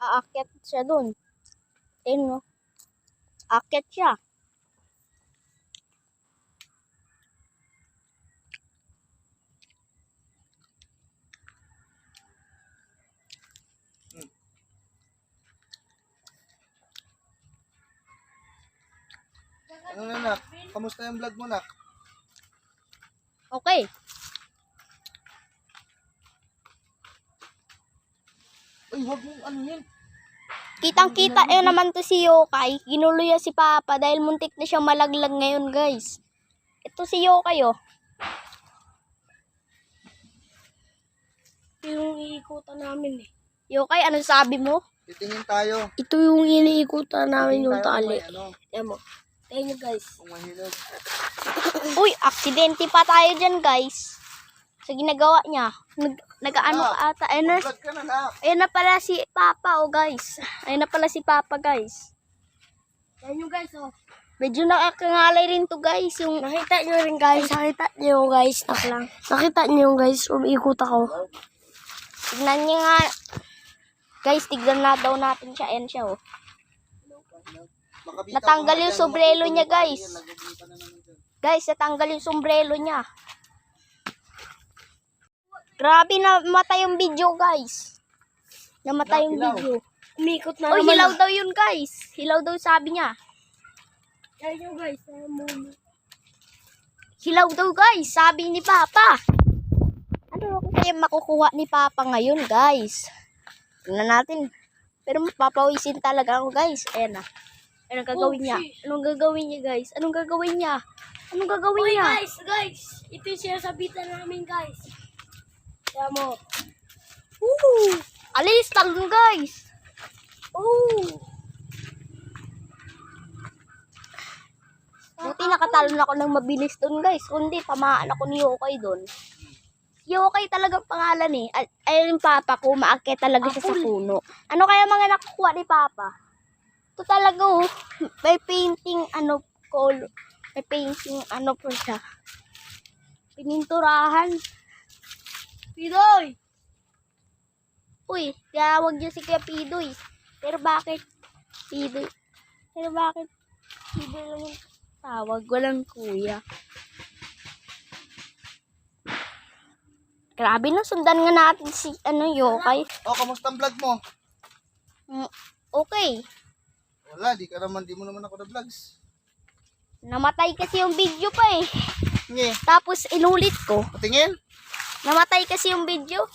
aakyat siya dun. Tingnan mo. Aakyat siya. Ano na, nak? Kamusta yung vlog mo, nak? Okay. Uy, wag mong ano yan. Kitang-kita naman to si Yokai. Ginuluya si Papa dahil muntik na siyang malaglag ngayon, guys. Ito si Yokai, oh. Ito yung iikutan namin eh. Yokai, ano sabi mo? Titingin tayo. Ito yung iniikutan namin yung Tayo tali. kung may ano, Ayan mo. Tingnan nyo guys. kung mahilog. Uy, aksidente pa tayo dyan, guys. Sa ginagawa niya. Nag-ano ka ata. Vlog ka na, nak. Ayan na pala si Papa, oh, guys. Ayan na pala si Papa, guys. Tingnan nyo guys oh. Medyo nakakangalay rin to, guys. Yung Nakita nyo rin guys. Nakita nyo guys. Nakita nyo guys. Umiikot ako. tignan niya nga. Guys, tignan na daw natin siya. Ayan siya, oh. Makabita Natanggal ko na yung dyan, sombrero makatulog niya, ako guys. yan, nagagita na naman dyan. Guys, natanggal yung sombrero niya. Grabe, namatay yung video, guys. Namatay yung Hilaw. video. Umiikot na Uy, naman. hilaw daw yun, guys. Hilaw daw sabi niya. Tingnan nyo guys. Hilaw daw, guys. Sabi ni Papa. Ano ako kaya makukuha ni Papa ngayon, guys? Tingnan natin. Pero mapapawisin talaga ako, guys. Ayan na. Anong gagawin niya? Anong gagawin niya, guys? Anong gagawin niya? Anong gagawin Uy niya? guys. Ito yung sinasabitan namin guys. Tingnan mo. Woo! Alis, talon, guys. Buti nakatalon ako ng mabilis doon, guys. Kundi tamaan ako ni Yokai doon. Yokai talagang pangalan eh. Ay, yung Papa ko, maakyat talaga siya sa puno. Ano kaya mga nakukuha ni Papa? Ito talaga oh. May painting color. May painting po siya. Pininturahan. Pidoy! Uy, tiyawag niya si Kuya Pidoy. Pero bakit Pidoy? Pero bakit Pidoy lang yung tawag? Walang kuya. Grabe na, sundan nga natin si Yokai. Oh, kamusta ang vlog mo? Okay. Wala, di mo naman ako na vlogs. Namatay kasi yung video pa eh. Nge, Tapos inulit ko. patingin. Namatay kasi yung video.